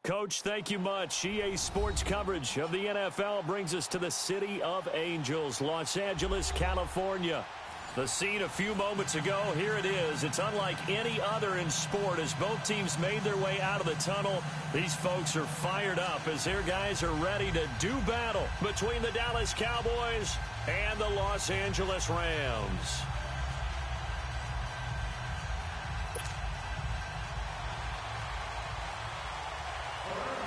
Coach, thank you much. EA Sports coverage of the NFL brings us to the City of Angels, Los Angeles, California. The scene a few moments ago, here it is. It's unlike any other in sport as both teams made their way out of the tunnel. These folks are fired up as their guys are ready to do battle between the Dallas Cowboys and the Los Angeles Rams.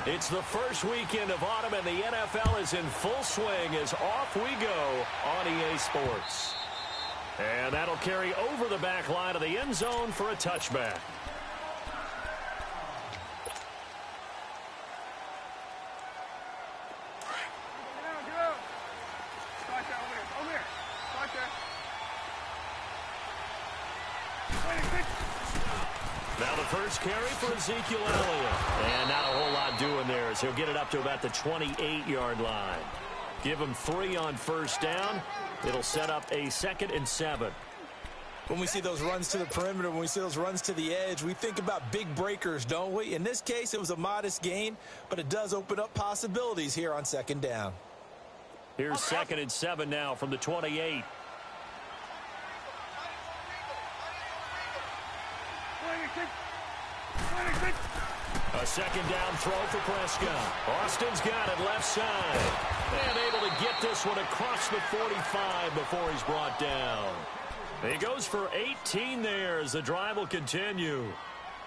It's the first weekend of autumn, and the NFL is in full swing as off we go on EA Sports. And that'll carry over the back line of the end zone for a touchback. Now the first carry for Ezekiel Elliott. And not a whole lot doing there as he'll get it up to about the 28-yard line. Give him 3 on first down. It'll set up a 2nd and 7. When we see those runs to the perimeter, when we see those runs to the edge, we think about big breakers, don't we? In this case, it was a modest gain, but it does open up possibilities here on 2nd down. Here's 2nd and 7 now from the 28. A 2nd down throw for Prescott. Austin's got it left side. And able to get this one across the 45 before he's brought down. He goes for 18 there as the drive will continue.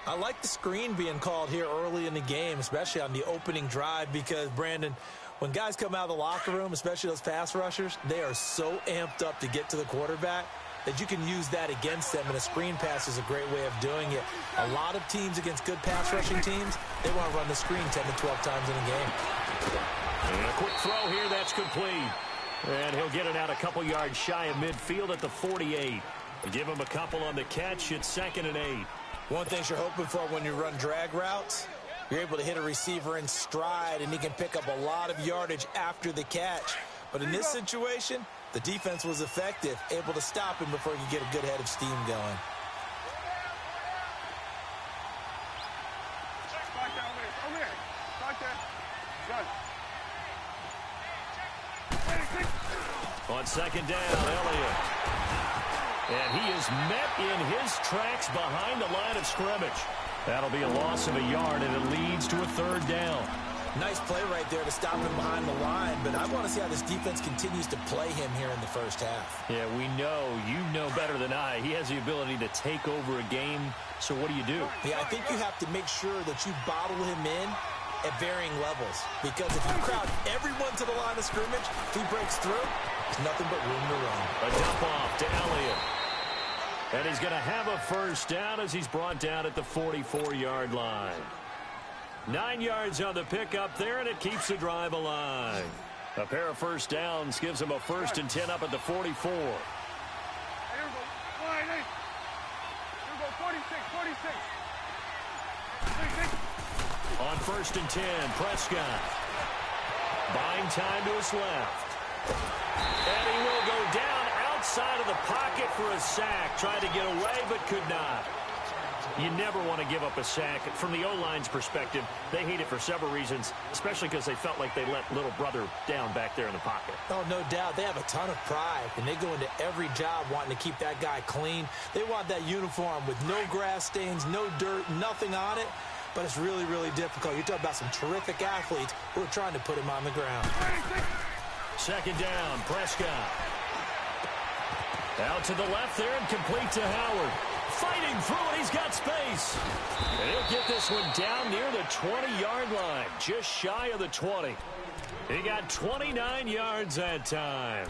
I like the screen being called here early in the game, especially on the opening drive, because, Brandon, when guys come out of the locker room, especially those pass rushers, they are so amped up to get to the quarterback that you can use that against them, and a screen pass is a great way of doing it. A lot of teams against good pass rushing teams, they want to run the screen 10 to 12 times in a game. And a quick throw here, that's complete. And he'll get it out a couple yards shy of midfield at the 48. Give him a couple on the catch. It's 2nd and 8. One thing you're hoping for when you run drag routes, you're able to hit a receiver in stride, and he can pick up a lot of yardage after the catch. But in this situation, the defense was effective, able to stop him before he could get a good head of steam going. On 2nd down, Elliott. And he is met in his tracks behind the line of scrimmage. That'll be a loss of a yard, and it leads to a 3rd down. Nice play right there to stop him behind the line, but I want to see how this defense continues to play him here in the first half. Yeah, we know, you know better than I, he has the ability to take over a game, so what do you do? Yeah, I think you have to make sure that you bottle him in at varying levels, because if you crowd everyone to the line of scrimmage, if he breaks through, there's nothing but room to run. A dump off to Elliott. And he's going to have a first down as he's brought down at the 44-yard line. 9 yards on the pickup there, and it keeps the drive alive. A pair of first downs gives him a 1st and 10 up at the 44. Here we go. 46. On 1st and 10, Prescott. Buying time to his left. And he will go down outside of the pocket for a sack. Tried to get away, but could not. You never want to give up a sack. From the O-line's perspective, they hate it for several reasons, especially because they felt like they let little brother down back there in the pocket. Oh, no doubt. They have a ton of pride, and they go into every job wanting to keep that guy clean. They want that uniform with no grass stains, no dirt, nothing on it. But it's really, really difficult. You're talking about some terrific athletes who are trying to put him on the ground. 2nd down, Prescott. Out to the left there and complete to Howard. Fighting through it, he's got space. And he'll get this one down near the 20-yard line, just shy of the 20. He got 29 yards that time.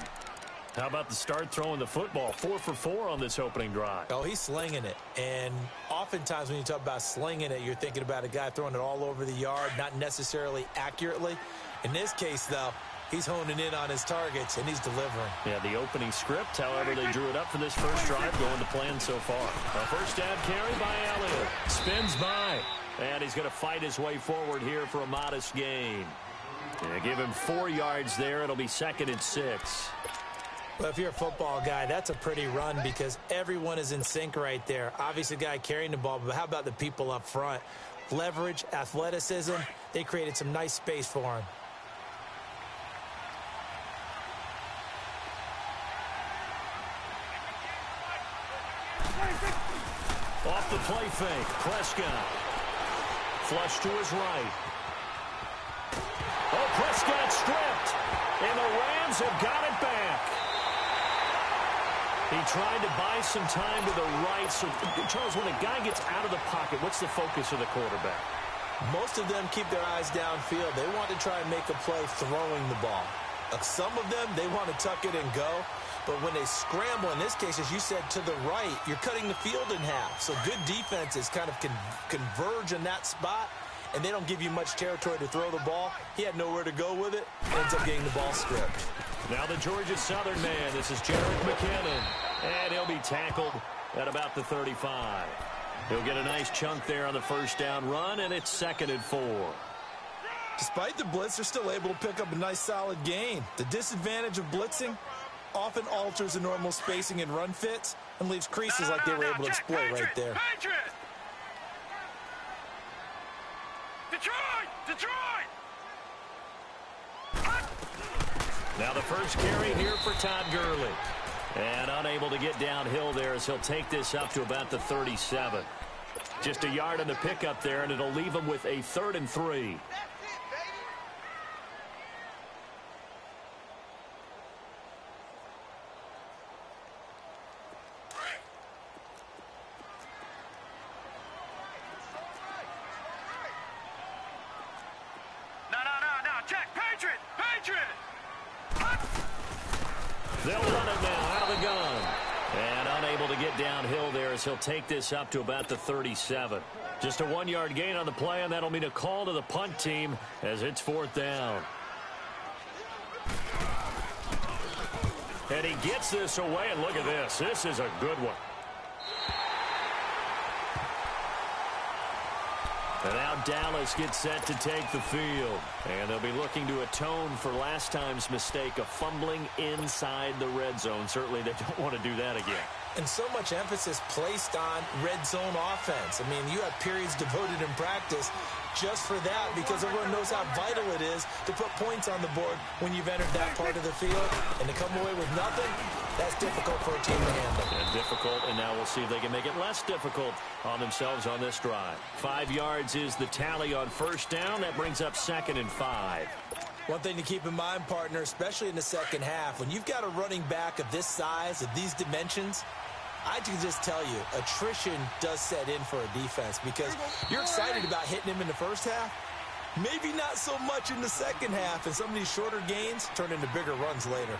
How about the start throwing the football? 4 for 4 on this opening drive. Oh, he's slinging it. And oftentimes when you talk about slinging it, you're thinking about a guy throwing it all over the yard, not necessarily accurately. In this case, though, he's honing in on his targets, and he's delivering. Yeah, the opening script, however, they drew it up for this first drive, going to plan so far. A first down carry by Elliott. Spins by. And he's going to fight his way forward here for a modest gain. And give him 4 yards there. It'll be 2nd and 6. Well, if you're a football guy, that's a pretty run because everyone is in sync right there. Obviously, the guy carrying the ball, but how about the people up front? Leverage, athleticism, they created some nice space for him. Off the play fake, Prescott. Flush to his right. Oh, Prescott stripped. And the Rams have got it back. He tried to buy some time to the right. So, Charles, when a guy gets out of the pocket, what's the focus of the quarterback? Most of them keep their eyes downfield. They want to try and make a play throwing the ball. Some of them, they want to tuck it and go. But when they scramble, in this case, as you said, to the right, you're cutting the field in half. So good defenses kind of converge in that spot, and they don't give you much territory to throw the ball. He had nowhere to go with it. Ends up getting the ball stripped. Now the Georgia Southern man. This is Jerick McKinnon. And he'll be tackled at about the 35. He'll get a nice chunk there on the first down run, and it's 2nd and 4. Despite the blitz, they're still able to pick up a nice solid gain. The disadvantage of blitzing often alters the normal spacing and run fits and leaves creases like they were able to exploit right there. Detroit! Now the first carry here for Todd Gurley. And unable to get downhill there as he'll take this up to about the 37. Just a yard on the pickup there, and it'll leave him with a 3rd and 3. They'll run it now out of the gun. And unable to get downhill there as he'll take this up to about the 37. Just a 1-yard gain on the play, and that'll mean a call to the punt team as it's 4th down. And he gets this away, and look at this. This is a good one. And now Dallas gets set to take the field. And they'll be looking to atone for last time's mistake of fumbling inside the red zone. Certainly they don't want to do that again. And so much emphasis placed on red zone offense. I mean, you have periods devoted in practice just for that because everyone knows how vital it is to put points on the board when you've entered that part of the field. And to come away with nothing, that's difficult for a team to handle. And difficult, and now we'll see if they can make it less difficult on themselves on this drive. 5 yards is the tally on first down. That brings up 2nd and 5. One thing to keep in mind, partner, especially in the second half, when you've got a running back of this size, of these dimensions, I can just tell you, attrition does set in for a defense because you're excited about hitting him in the first half. Maybe not so much in the second half, and some of these shorter gains turn into bigger runs later.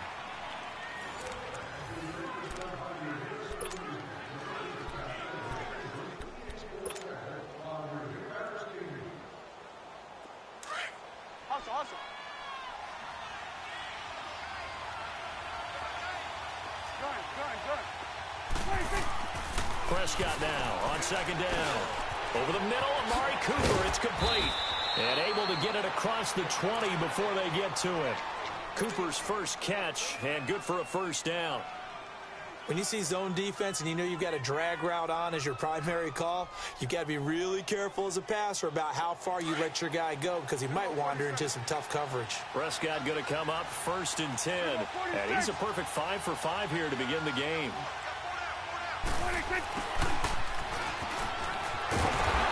Awesome. Good. Prescott now on 2nd down. Over the middle, Amari Cooper. It's complete. And able to get it across the 20 before they get to it. Cooper's first catch, and good for a first down. When you see zone defense and you know you've got a drag route on as your primary call, you've got to be really careful as a passer about how far you let your guy go because he might wander into some tough coverage. Prescott going to come up 1st and 10. And he's a perfect 5 for 5 here to begin the game.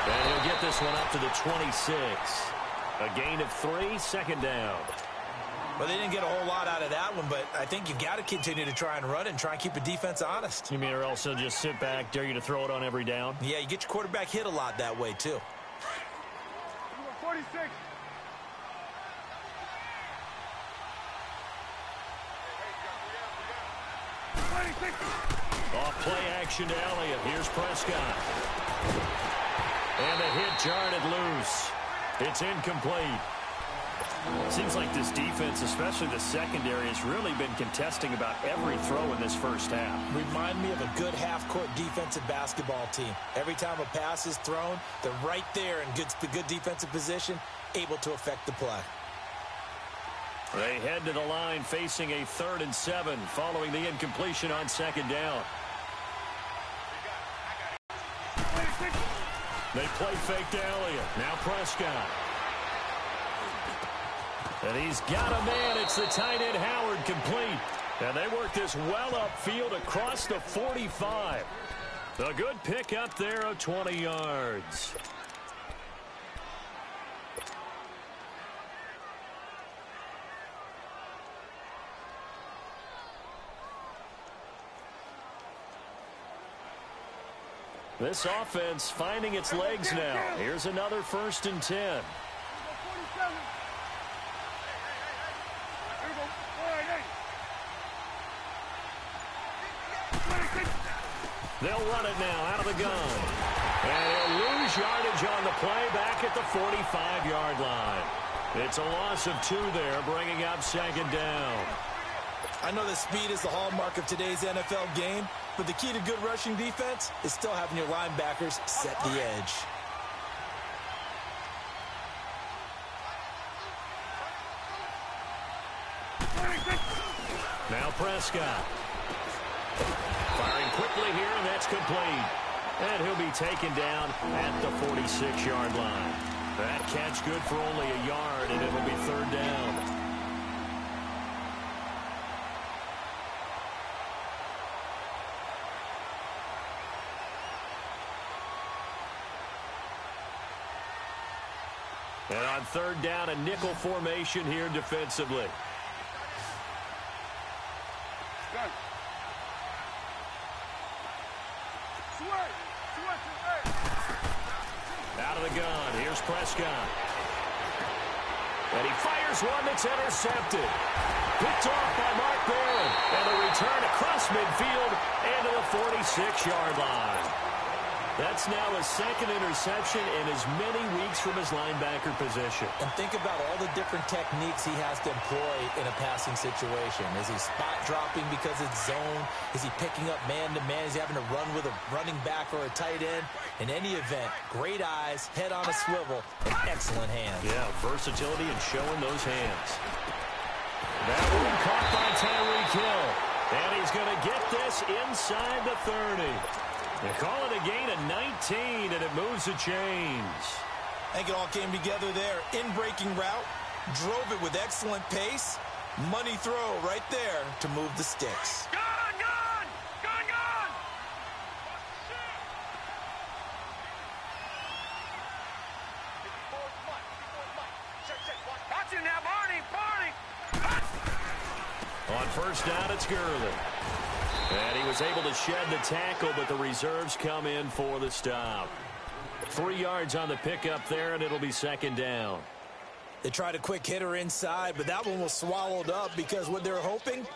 And he'll get this one up to the 26. A gain of 3, 2nd down. Well, they didn't get a whole lot out of that one, but I think you've got to continue to try and run and try and keep the defense honest. You mean or else they'll just sit back, dare you to throw it on every down? Yeah, you get your quarterback hit a lot that way, too. 46. Off play action to Elliott. Here's Prescott. And the hit jarred it loose. It's incomplete. Seems like this defense, especially the secondary, has really been contesting about every throw in this first half. Remind me of a good half-court defensive basketball team. Every time a pass is thrown, they're right there in good defensive position, able to affect the play. They head to the line facing a 3rd and 7 following the incompletion on 2nd down. They play fake to Elliott. Now Prescott. And he's got a man. It's the tight end Howard, complete. And they work this well upfield across the 45. A good pick up there of 20 yards. This offense finding its legs now. Here's another 1st and 10. They'll run it now out of the gun. And he'll lose yardage on the play back at the 45-yard line. It's a loss of 2 there, bringing up 2nd down. I know that speed is the hallmark of today's NFL game, but the key to good rushing defense is still having your linebackers set the edge. Now Prescott. Firing quickly here, and that's complete. And he'll be taken down at the 46-yard line. That catch good for only a yard, and it'll be 3rd down. And on 3rd down, a nickel formation here defensively. Out of the gun, here's Prescott. And he fires one that's intercepted. Picked off by Mark Barron. And the return across midfield into the 46-yard line. That's now his 2nd interception in as many weeks from his linebacker position. And think about all the different techniques he has to employ in a passing situation. Is he spot dropping because it's zone? Is he picking up man-to-man? Is he having to run with a running back or a tight end? In any event, great eyes, head on a swivel, and excellent hands. Yeah, versatility and showing those hands. That one caught by Tyreek Hill. And he's going to get this inside the 30. They call it a gain of 19, and it moves the chains. I think it all came together there. In-breaking route, drove it with excellent pace. Money throw right there to move the sticks. Gun! Watch him now, Barney! On 1st down, it's Gurley. And he was able to shed the tackle, but the reserves come in for the stop. 3 yards on the pickup there, and it'll be 2nd down. They tried a quick hitter inside, but that one was swallowed up because what they're hoping,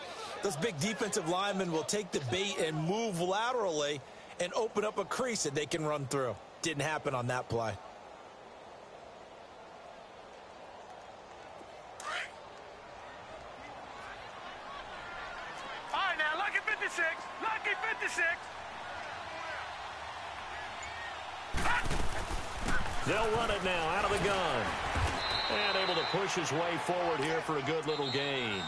those big defensive linemen will take the bait and move laterally and open up a crease that they can run through. Didn't happen on that play. Lucky 56. They'll run it now out of the gun. And able to push his way forward here for a good little gain.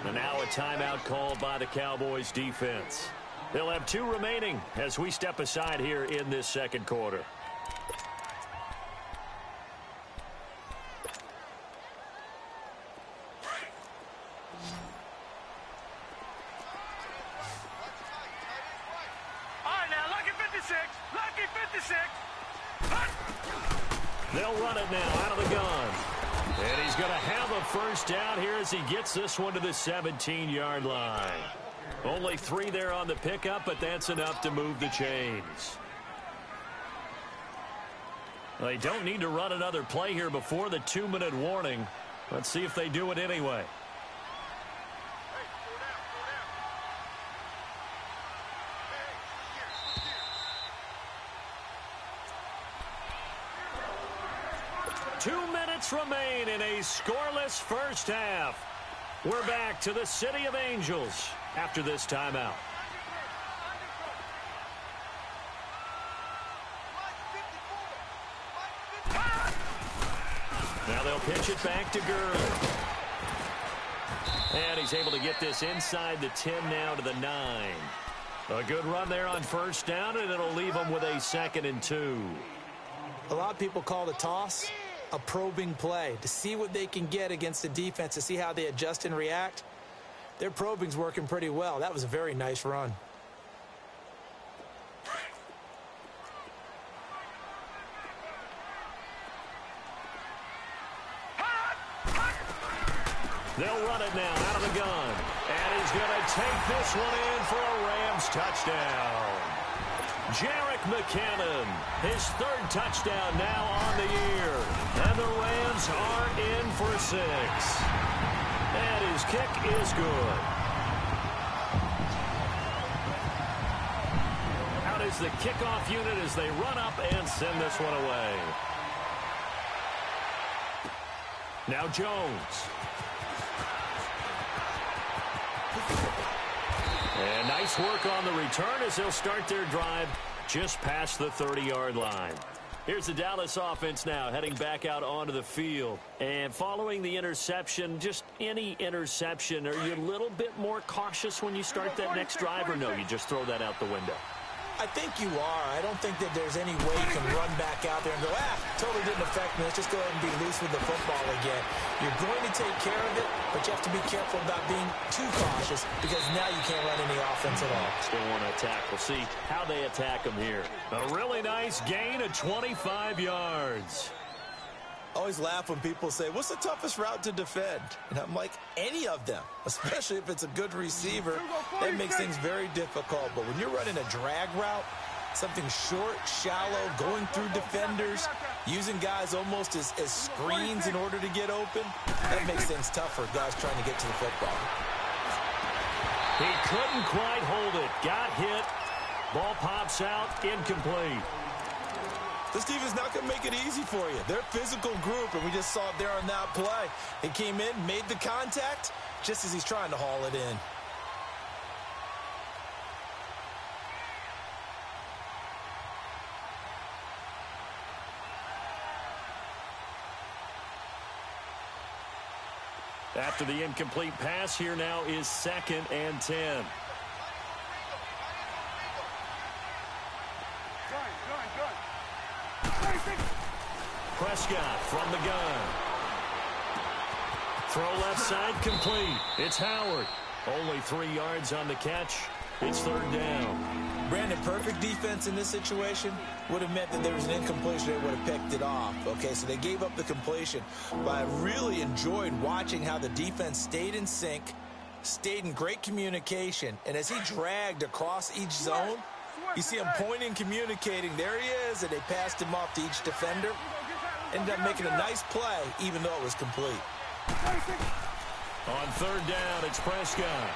And now a timeout called by the Cowboys defense. They'll have 2 remaining as we step aside here in this 2nd quarter. They'll run it now out of the gun. And he's going to have a 1st down here as he gets this one to the 17-yard line. Only 3 there on the pickup, but that's enough to move the chains. They don't need to run another play here before the 2-minute warning. Let's see if they do it anyway. Remain in a scoreless 1st half. We're back to the City of Angels after this timeout. Now they'll pitch it back to Gurley. And he's able to get this inside the 10 now to the 9. A good run there on 1st down, and it'll leave them with a 2nd and 2. A lot of people call it a toss. a probing play to see what they can get against the defense, to see how they adjust and react. Their probing's working pretty well. That was a very nice run. They'll run it now out of the gun. And he's going to take this one in for a Rams touchdown. Jerick McKinnon, his third touchdown now on the year. And the Rams are in for 6. And his kick is good. Out is the kickoff unit as they run up and send this one away. Now Jones. And nice work on the return as they'll start their drive just past the 30-yard line. Here's the Dallas offense now heading back out onto the field. And following the interception, just any interception, are you a little bit more cautious when you start that next drive, or no, you just throw that out the window? I think you are. I don't think that there's any way you can run back out there and go, totally didn't affect me. Let's just go ahead and be loose with the football again. You're going to take care of it, but you have to be careful about being too cautious because now you can't run any offense at all. Still want to attack. We'll see how they attack them here. A really nice gain of 25 yards. I always laugh when people say, what's the toughest route to defend? And I'm like, any of them, especially if it's a good receiver. That makes things very difficult. But when you're running a drag route, something short, shallow, going through defenders, using guys almost as screens in order to get open, that makes things tough for guys trying to get to the football. He couldn't quite hold it. Got hit. Ball pops out. Incomplete. This defense is not going to make it easy for you. They're a physical group, and we just saw it there on that play. He came in, made the contact, just as he's trying to haul it in. After the incomplete pass, here now is 2nd and 10. Prescott from the gun. Throw left side complete. It's Howard. Only 3 yards on the catch. It's 3rd down. Brandon, perfect defense in this situation would have meant that there was an incompletion. They would have picked it off. Okay, so they gave up the completion. But I really enjoyed watching how the defense stayed in sync, stayed in great communication, and as he dragged across each zone, you see him pointing, communicating. There he is, and they passed him off to each defender. Ended up making a nice play, even though it was complete. On 3rd down, it's Prescott.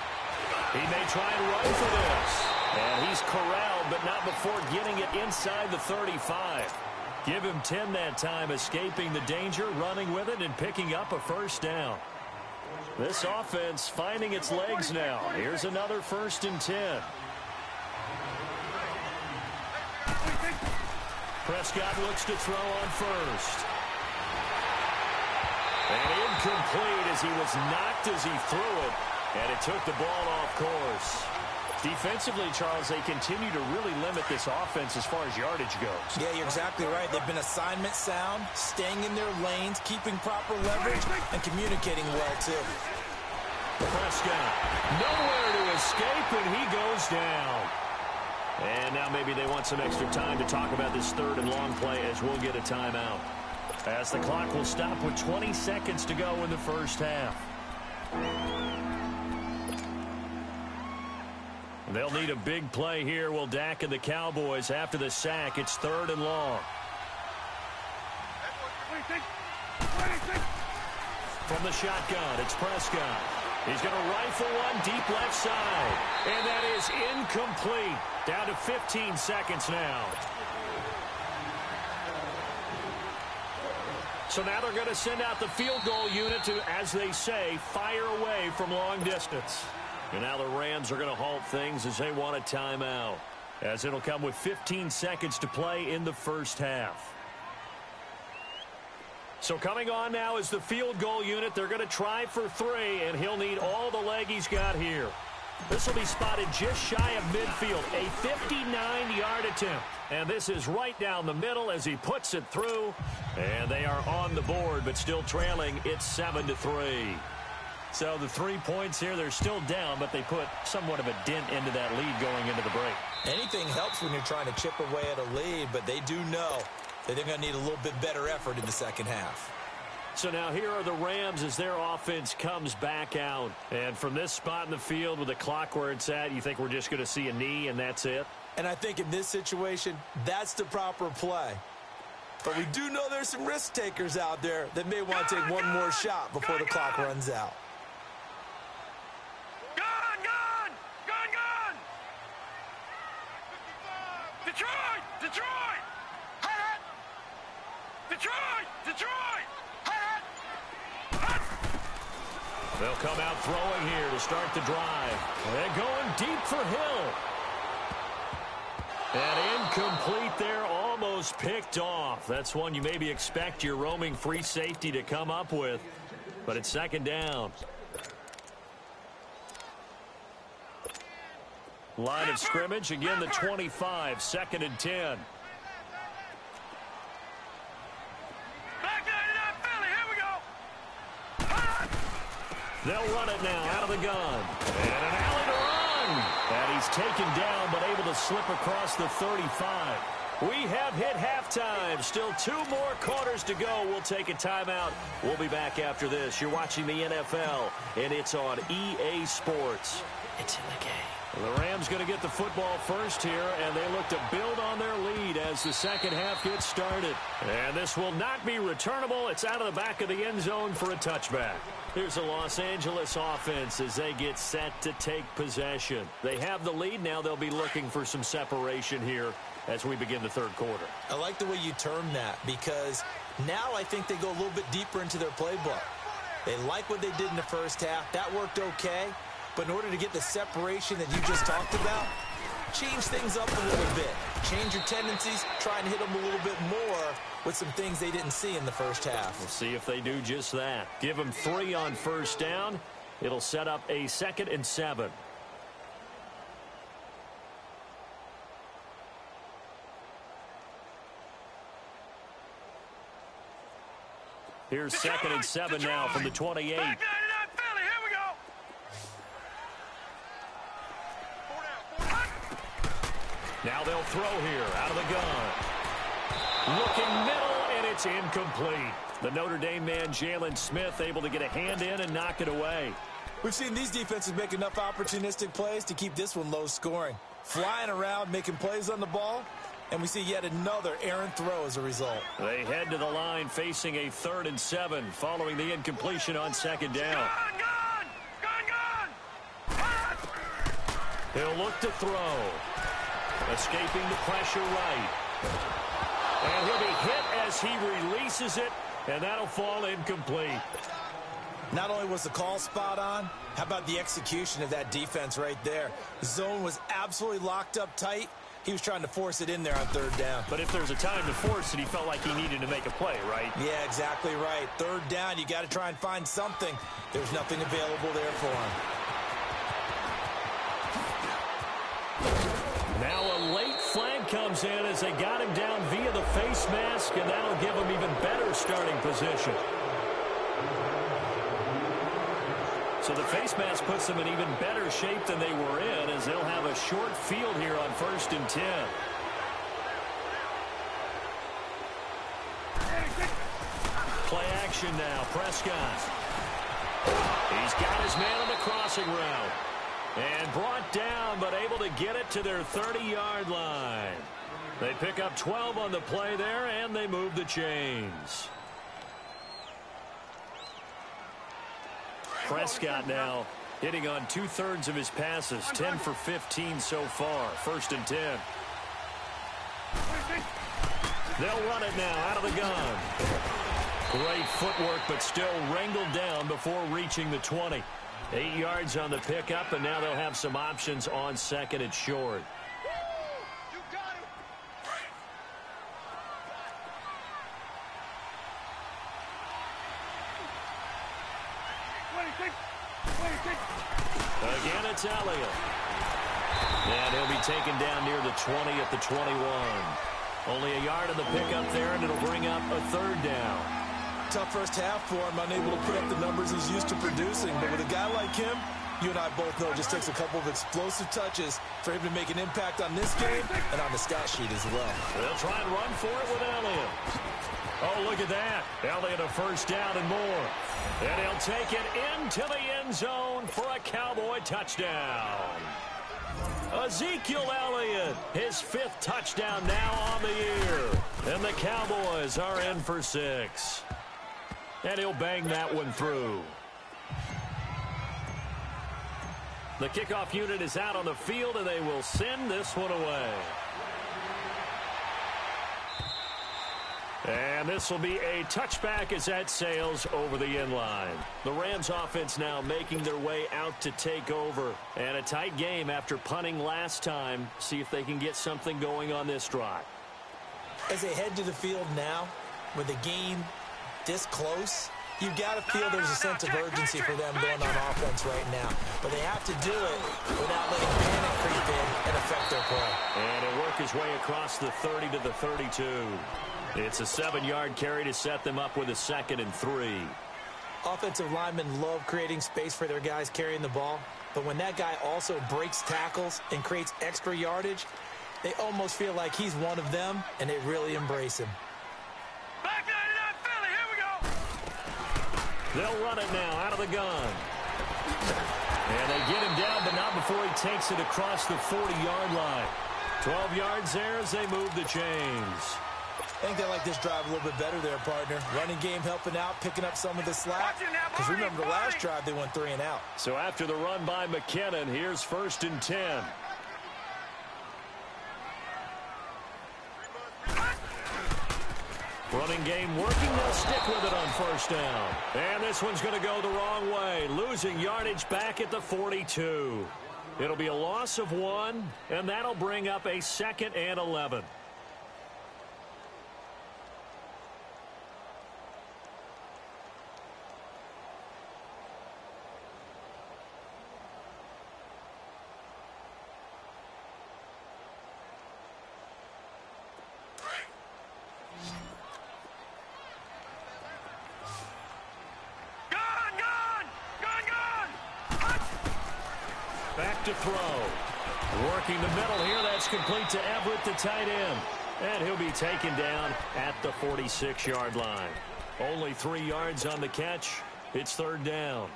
He may try and run for this. And he's corralled, but not before getting it inside the 35. Give him 10 that time, escaping the danger, running with it, and picking up a 1st down. This offense finding its legs now. Here's another 1st and 10. Prescott looks to throw on 1st. And incomplete as he was knocked as he threw it. And it took the ball off course. Defensively, Charles, they continue to really limit this offense as far as yardage goes. Yeah, you're exactly right. They've been assignment sound, staying in their lanes, keeping proper leverage, and communicating well, too. Prescott, nowhere to escape, and he goes down. And now maybe they want some extra time to talk about this 3rd and long play as we'll get a timeout. As the clock will stop with 20 seconds to go in the 1st half. They'll need a big play here. Will Dak and the Cowboys after the sack. It's 3rd and long. From the shotgun, it's Prescott. He's going to rifle one deep left side. And that is incomplete. Down to 15 seconds now. So now they're going to send out the field goal unit to, as they say, fire away from long distance. And now the Rams are going to halt things as they want a timeout, as it'll come with 15 seconds to play in the 1st half. So coming on now is the field goal unit. They're going to try for 3, and he'll need all the leg he's got here. This will be spotted just shy of midfield, a 59-yard attempt. And this is right down the middle as he puts it through. And they are on the board, but still trailing. It's 7-3. So the 3 points here, they're still down, but they put somewhat of a dent into that lead going into the break. Anything helps when you're trying to chip away at a lead, but they do know that they're going to need a little bit better effort in the second half. So now here are the Rams as their offense comes back out. And from this spot in the field with the clock where it's at, you think we're just going to see a knee and that's it? And I think in this situation, that's the proper play. But we do know there's some risk takers out there that may want to take one more shot before the clock runs out. Detroit! Detroit! Hot! Detroit! Detroit! Hot! They'll come out throwing here to start the drive. They're going deep for Hill. And incomplete there, almost picked off. That's one you maybe expect your roaming free safety to come up with. But it's second down. Line of scrimmage, again the 25, 2nd and 10. Back to Philly, here we go! They'll run it now out of the gun. And an alley to run. And he's taken down, but able to slip across the 35. We have hit halftime. Still 2 more quarters to go. We'll take a timeout. We'll be back after this. You're watching the NFL, and it's on EA Sports. It's in the game. The Rams going to get the football first here, and they look to build on their lead as the second half gets started. And this will not be returnable. It's out of the back of the end zone for a touchback. Here's the Los Angeles offense as they get set to take possession. They have the lead now. They'll be looking for some separation here as we begin the third quarter. I like the way you term that because now I think they go a little bit deeper into their playbook. They like what they did in the first half. That worked okay. But in order to get the separation that you just talked about, change things up a little bit. Change your tendencies, try and hit them a little bit more with some things they didn't see in the first half. We'll see if they do just that. Give them 3 on first down. It'll set up a 2nd and 7. Here's 2nd and 7 now from the 28. Back to Philly, here we go! Now they'll throw here out of the gun. Looking middle, and it's incomplete. The Notre Dame man, Jalen Smith, able to get a hand in and knock it away. We've seen these defenses make enough opportunistic plays to keep this one low scoring. Flying around, making plays on the ball, and we see yet another errant throw as a result. They head to the line facing a 3rd and 7 following the incompletion on 2nd down. Gun! He'll look to throw. Escaping the pressure right. And he'll be hit as he releases it, and that'll fall incomplete. Not only was the call spot on, how about the execution of that defense right there? The zone was absolutely locked up tight. He was trying to force it in there on 3rd down. But if there's a time to force it, he felt like he needed to make a play, right? Yeah, exactly right. 3rd down, you got to try and find something. There's nothing available there for him. Now a late flag comes in as they got him down via the face mask, and that'll give him even better starting position. So the face mask puts them in even better shape than they were in as they'll have a short field here on 1st and 10. Play action now, Prescott. He's got his man on the crossing route. And brought down, but able to get it to their 30-yard line. They pick up 12 on the play there, and they move the chains. Prescott now hitting on 2/3 of his passes, 10 for 15 so far. 1st and 10. They'll run it now out of the gun. Great footwork, but still wrangled down before reaching the 20. 8 yards on the pickup, and now they'll have some options on 2nd and short. Again, it's Elliott. And he'll be taken down near the 20 at the 21. Only a yard in the pickup there, and it'll bring up a third down. Tough first half for him, unable to put up the numbers he's used to producing. But with a guy like him, you and I both know it just takes a couple of explosive touches for him to make an impact on this game and on the stat sheet as well. They'll try and run for it with Elliott. Oh, look at that. Elliott a first down and more. And he'll take it into the end zone for a Cowboy touchdown. Ezekiel Elliott, his 5th touchdown now on the year. And the Cowboys are in for 6. And he'll bang that one through. The kickoff unit is out on the field, and they will send this one away. And this will be a touchback as that sails over the end line. The Rams offense now making their way out to take over. And a tight game after punting last time. See if they can get something going on this drive. As they head to the field now, with the game this close, you've got to feel there's a sense of urgency for them going on offense right now. But they have to do it without letting panic creep in and affect their play. And he'll work his way across the 30 to the 32. It's a 7-yard carry to set them up with a 2nd and 3. Offensive linemen love creating space for their guys carrying the ball. But when that guy also breaks tackles and creates extra yardage, they almost feel like he's one of them, and they really embrace him. Back 99 Philly, here we go. They'll run it now out of the gun. And they get him down, but not before he takes it across the 40-yard line. 12 yards there as they move the chains. I think they like this drive a little bit better there, partner. Running game helping out, picking up some of the slack. Because remember, the last drive they went 3 and out. So after the run by McKinnon, here's 1st and 10. Running game working. They'll stick with it on 1st down. And this one's going to go the wrong way. Losing yardage back at the 42. It'll be a loss of 1, and that'll bring up a 2nd and 11. Back to throw. Working the middle here. That's complete to Everett, the tight end. And he'll be taken down at the 46-yard line. Only 3 yards on the catch. It's 3rd down.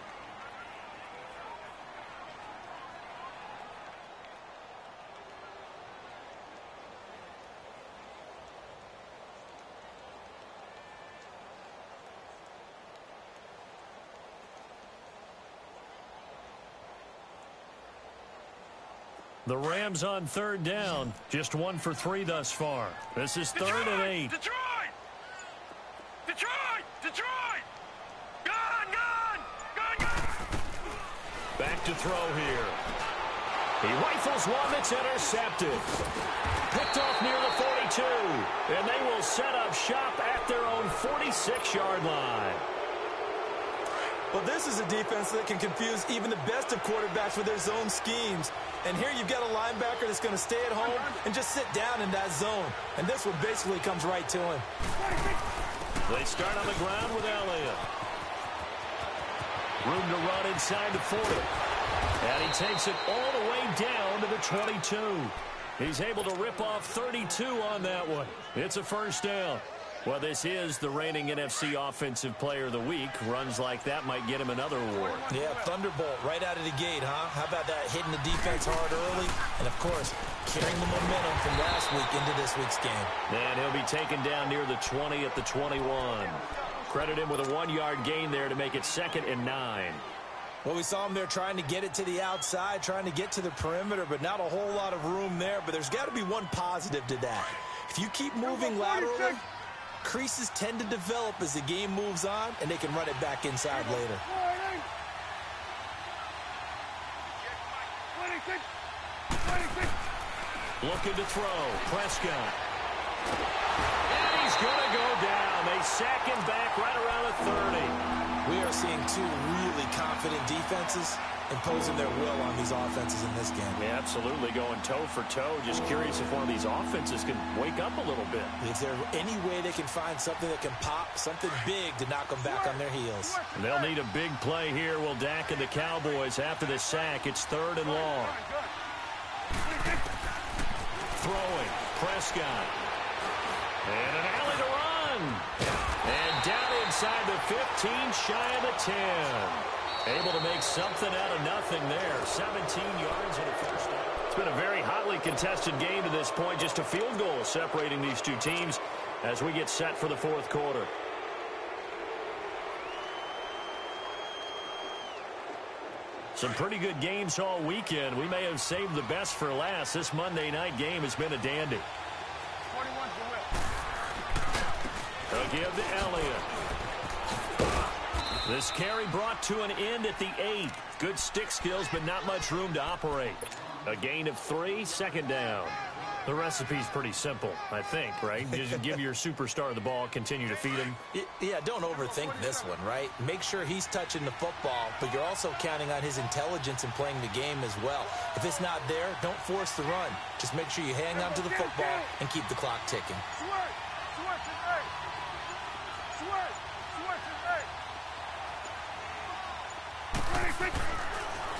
The Rams on 3rd down. Just 1 for 3 thus far. This is 3rd and 8. Detroit! Detroit! Detroit! Gone! Gone! Gone! Gone! Back to throw here. He rifles one that's intercepted. Picked off near the 42. And they will set up shop at their own 46-yard line. Well, this is a defense that can confuse even the best of quarterbacks with their zone schemes. And here you've got a linebacker that's going to stay at home and just sit down in that zone. And this one basically comes right to him. They start on the ground with Elliott. Room to run inside the 40. And he takes it all the way down to the 22. He's able to rip off 32 on that one. It's a 1st down. Well, this is the reigning NFC Offensive Player of the Week. Runs like that might get him another award. Yeah, Thunderbolt right out of the gate, huh? How about that? Hitting the defense hard early. And, of course, carrying the momentum from last week into this week's game. And he'll be taken down near the 20 at the 21. Credit him with a 1-yard gain there to make it 2nd and 9. Well, we saw him there trying to get it to the outside, trying to get to the perimeter, but not a whole lot of room there. But there's got to be one positive to that. If you keep moving laterally, creases tend to develop as the game moves on, and they can run it back inside later. Looking to throw. Prescott. And he he's going to go down. They sack him back right around the 30. We are seeing two really confident defenses imposing their will on these offenses in this game. Yeah, absolutely, going toe for toe. Just curious if one of these offenses can wake up a little bit. Is there any way they can find something that can pop, something big to knock them back on their heels? They'll need a big play here. Will Dak and the Cowboys after the sack. It's 3rd and long. Throwing, Prescott. And an alley to run. And down inside the 15, shy of the 10. Able to make something out of nothing there. 17 yards and a first down. It's been a very hotly contested game to this point. Just a field goal separating these two teams as we get set for the 4th quarter. Some pretty good games all weekend. We may have saved the best for last. This Monday night game has been a dandy. They'll give to Elliott. This carry brought to an end at the 8. Good stick skills, but not much room to operate. A gain of 3, 2nd down. The recipe's pretty simple, I think, right? Just give your superstar the ball, continue to feed him. Yeah, don't overthink this one, right? Make sure he's touching the football, but you're also counting on his intelligence in playing the game as well. If it's not there, don't force the run. Just make sure you hang on to the football and keep the clock ticking.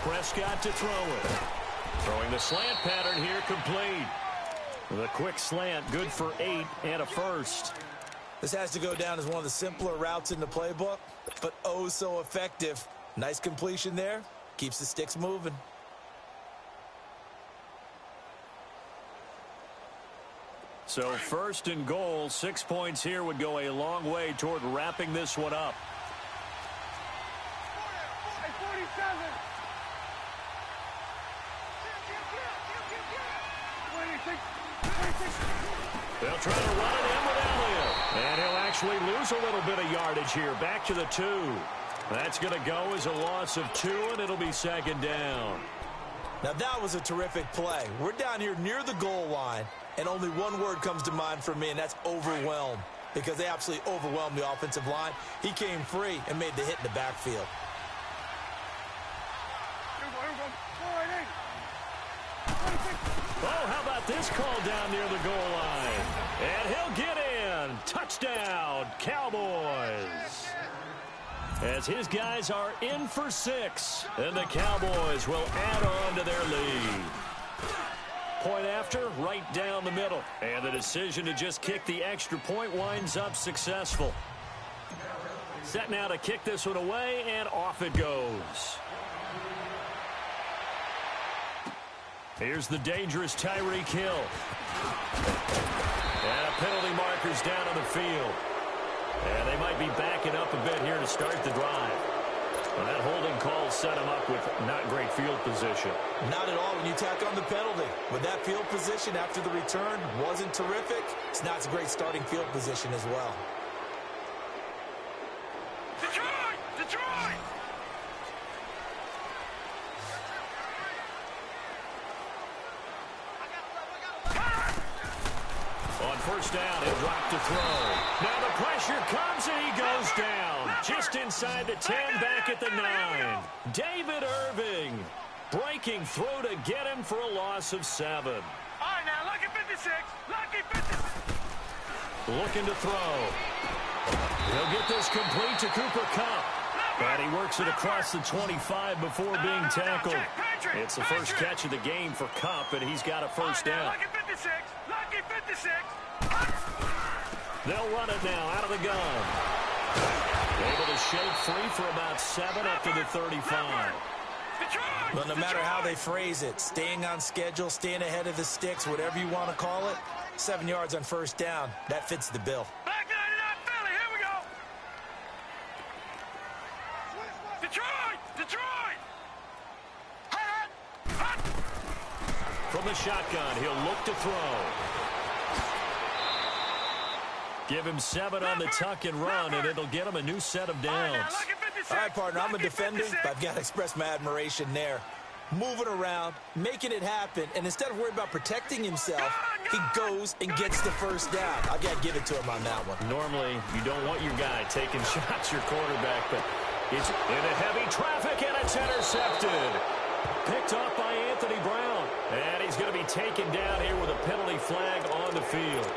Prescott to throw it. Throwing the slant pattern here, complete. The quick slant, good for 8 and a first. This has to go down as one of the simpler routes in the playbook, but oh so effective. Nice completion there. Keeps the sticks moving. So 1st and goal, 6 points here would go a long way toward wrapping this one up. They'll try to run it in with Elliott. And he'll actually lose a little bit of yardage here. Back to the 2. That's going to go as a loss of 2, and it'll be 2nd down. Now that was a terrific play. We're down here near the goal line, and only one word comes to mind for me, and that's overwhelmed. Because they absolutely overwhelmed the offensive line. He came free and made the hit in the backfield. Oh, how about this call down near the goal line? And he'll get in. Touchdown, Cowboys. As his guys are in for 6. And the Cowboys will add on to their lead. Point after, right down the middle. And the decision to just kick the extra point winds up successful. Set now to kick this one away, and off it goes. Here's the dangerous Tyreek Hill. And a penalty marker's down on the field. And they might be backing up a bit here to start the drive. Well, that holding call set him up with not great field position. Not at all when you tack on the penalty. With that field position after the return wasn't terrific, it's not a great starting field position as well. Detroit! Detroit! On first down, he'll drop to throw. Now the pressure comes and he goes down. Just inside the 10, back at the 9. David Irving breaking through to get him for a loss of 7. All right, now, lucky 56. Lucky 56. Looking to throw. He'll get this complete to Cooper Kupp. And he works it across the 25 before being tackled. It's the first catch of the game for Kupp, and he's got a first down. Lucky 56. Lucky 56. They'll run it now out of the gun. Able to shake free for about 7 up to the 35. Well, no matter how they phrase it, staying on schedule, staying ahead of the sticks, whatever you want to call it, 7 yards on first down, that fits the bill. Back 99 Philly, here we go. Detroit! Detroit! Hot! Hot! From the shotgun, he'll look to throw. Give him 7 on the tuck and run, and it'll get him a new set of downs. All right, partner, I'm a defender, but I've got to express my admiration there. moving around, making it happen, and instead of worrying about protecting himself, he goes and gets the first down. I got to give it to him on that one. Normally, you don't want your guy taking shots, your quarterback, but it's into heavy traffic, and it's intercepted. Picked off by Anthony Brown, and he's going to be taken down here with a penalty flag on the field.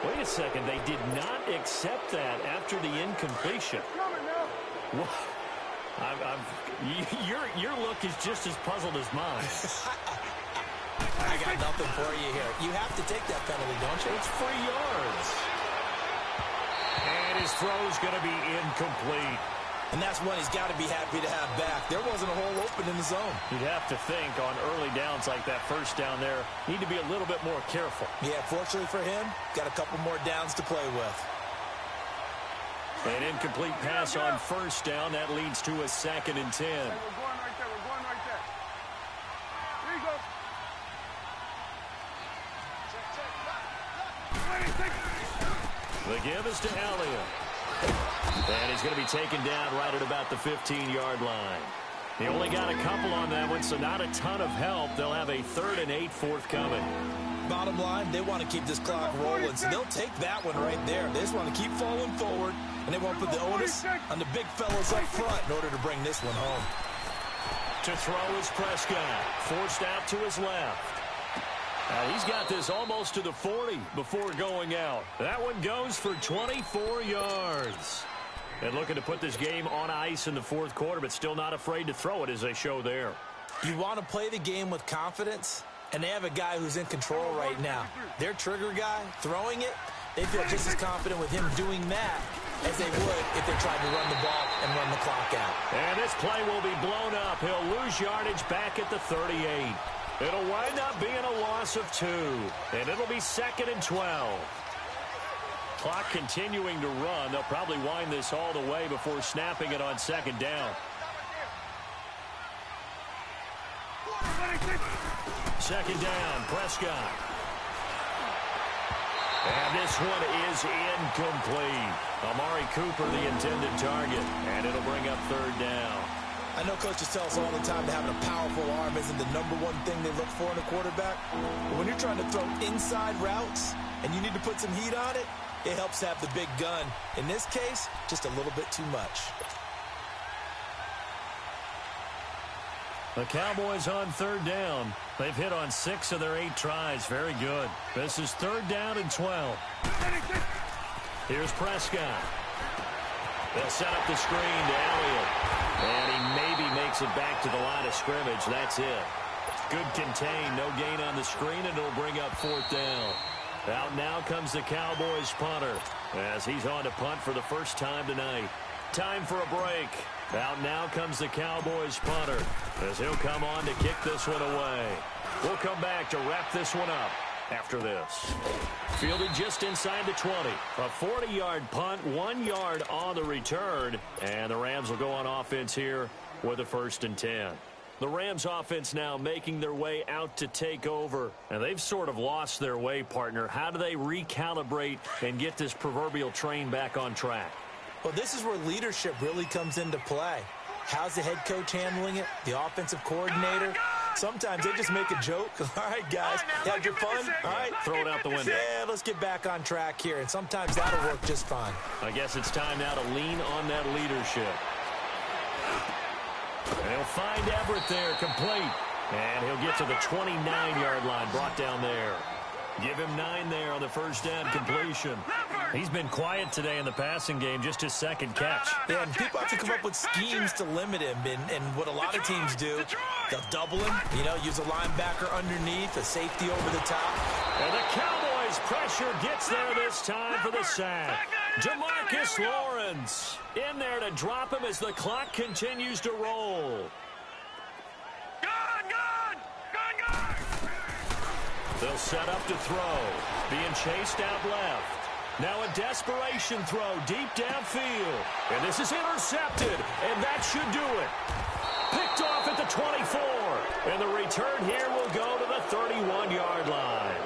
Wait a second, they did not accept that after the incompletion. Well, your look is just as puzzled as mine. I got nothing for you here. You have to take that penalty, don't you? It's free yards. And his throw's going to be incomplete. And that's one he's got to be happy to have back. There wasn't a hole open in the zone. You'd have to think on early downs like that first down there, need to be a little bit more careful. Yeah, fortunately for him, got a couple more downs to play with. An incomplete pass on first down. That leads to a 2nd and 10. Hey, we're going right there. We're going right there. Here you go. The give is to Elliott. And he's going to be taken down right at about the 15-yard line. He only got a couple on that one, so not a ton of help. They'll have a 3rd and 8 forthcoming. Bottom line, they want to keep this clock rolling, so they'll take that one right there. They just want to keep falling forward, and they won't put the onus on the big fellas up front in order to bring this one home. To throw is Prescott, forced out to his left. He's got this almost to the 40 before going out. That one goes for 24 yards. And looking to put this game on ice in the 4th quarter, but still not afraid to throw it as they show there. You want to play the game with confidence, and they have a guy who's in control right now. Their trigger guy, throwing it, they feel just as confident with him doing that as they would if they tried to run the ball and run the clock out. And this play will be blown up. He'll lose yardage back at the 38. It'll wind up being a loss of 2, and it'll be 2nd and 12. Clock continuing to run. They'll probably wind this all the way before snapping it on 2nd down. 2nd down, Prescott. And this one is incomplete. Amari Cooper, the intended target, and it'll bring up 3rd down. I know coaches tell us all the time that having a powerful arm isn't the #1 thing they look for in a quarterback. But when you're trying to throw inside routes and you need to put some heat on it, it helps to have the big gun. In this case, just a little bit too much. The Cowboys on 3rd down. They've hit on 6 of their 8 tries. Very good. This is 3rd down and 12. Here's Prescott. They'll set up the screen to Elliott. And he maybe makes it back to the line of scrimmage. That's it. Good contain. No gain on the screen, and it'll bring up 4th down. Out now comes the Cowboys punter as he's on to punt for the first time tonight. Time for a break. Out now comes the Cowboys punter as he'll come on to kick this one away. We'll come back to wrap this one up after this. Fielded just inside the 20. A 40-yard punt, 1 yard on the return. And the Rams will go on offense here with a 1st and 10. The Rams offense now making their way out to take over. And they've sort of lost their way, partner. How do they recalibrate and get this proverbial train back on track? Well, this is where leadership really comes into play. How's the head coach handling it? The offensive coordinator? Sometimes they just make a joke. All right, guys, had your fun? All right, throw it out the window. Yeah, let's get back on track here. And sometimes that'll work just fine. I guess it's time now to lean on that leadership. And he'll find Everett there, complete. And he'll get to the 29-yard line, brought down there. Give him 9 there on the first down completion. He's been quiet today in the passing game, just his 2nd catch. Yeah, and people have to come up with schemes to limit him. And what a lot of teams do, they'll double him, use a linebacker underneath, a safety over the top. And the Cowboys pressure gets there this time for the sack. DeMarcus Lawrence in there to drop him as the clock continues to roll. They'll set up to throw. Being chased out left. Now a desperation throw deep downfield. And this is intercepted. And that should do it. Picked off at the 24. And the return here will go to the 31-yard line.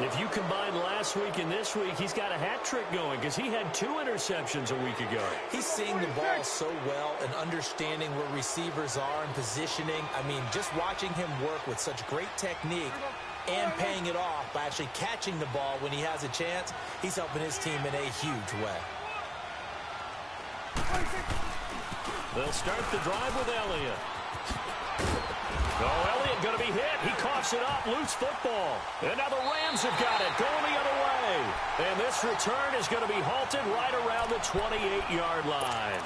If you combine last week and this week, he's got a hat trick going because he had 2 interceptions a week ago. He's seeing the ball so well and understanding where receivers are and positioning. I mean, just watching him work with such great technique and paying it off by actually catching the ball when he has a chance, he's helping his team in a huge way. They'll start the drive with Elliott. Oh, Elliott going to be hit. He coughs it up. Loose football. And now the Rams have got it. Going the other way. And this return is going to be halted right around the 28-yard line.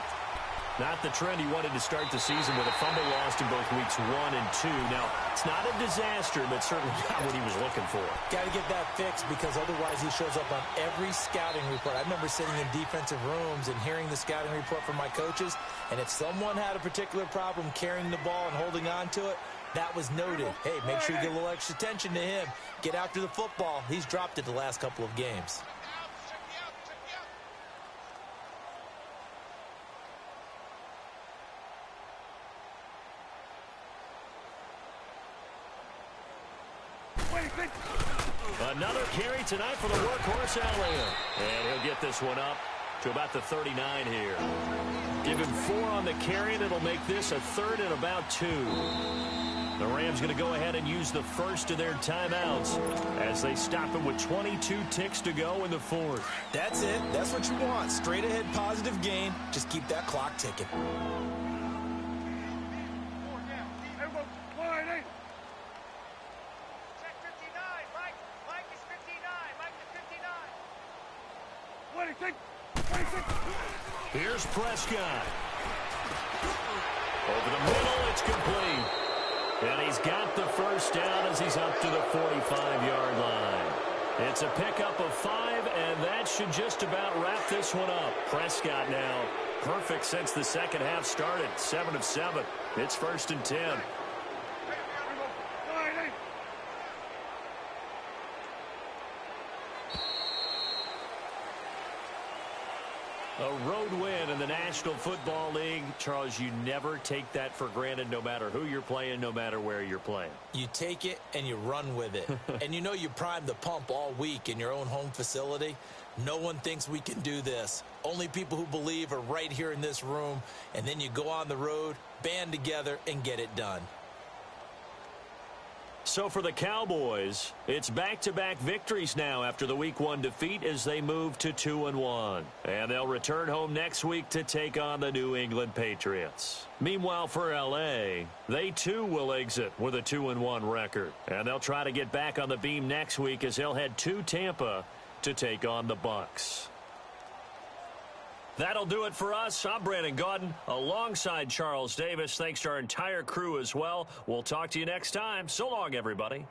Not the trend he wanted to start the season with a fumble lost in both weeks 1 and 2. Now, it's not a disaster, but certainly not what he was looking for. Got to get that fixed because otherwise he shows up on every scouting report. I remember sitting in defensive rooms and hearing the scouting report from my coaches, and if someone had a particular problem carrying the ball and holding on to it, that was noted. Hey, make sure you get a little extra attention to him. Get after the football. He's dropped it the last couple of games. Another carry tonight for the workhorse Elliott. And he'll get this one up to about the 39 here. Give him 4 on the carry, and it'll make this a 3rd and about 2. The Rams going to go ahead and use the first of their timeouts as they stop him with 22 ticks to go in the 4th. That's it. That's what you want. Straight ahead positive gain. Just keep that clock ticking. Here's Prescott. Over the middle, it's complete. And he's got the first down as he's up to the 45-yard line. It's a pickup of 5, and that should just about wrap this one up. Prescott now perfect since the second half started. 7 of 7. It's 1st and 10. A road win in the National Football League. Charles, you never take that for granted no matter who you're playing, no matter where you're playing. You take it and you run with it. And you know you primed the pump all week in your own home facility. No one thinks we can do this. Only people who believe are right here in this room. And then you go on the road, band together, and get it done. So for the Cowboys, it's back-to-back victories now after the Week 1 defeat as they move to 2-1. And they'll return home next week to take on the New England Patriots. Meanwhile, for L.A., they too will exit with a 2-1 record. And they'll try to get back on the beam next week as they'll head to Tampa to take on the Bucs. That'll do it for us. I'm Brandon Gaudin alongside Charles Davis. Thanks to our entire crew as well. We'll talk to you next time. So long, everybody.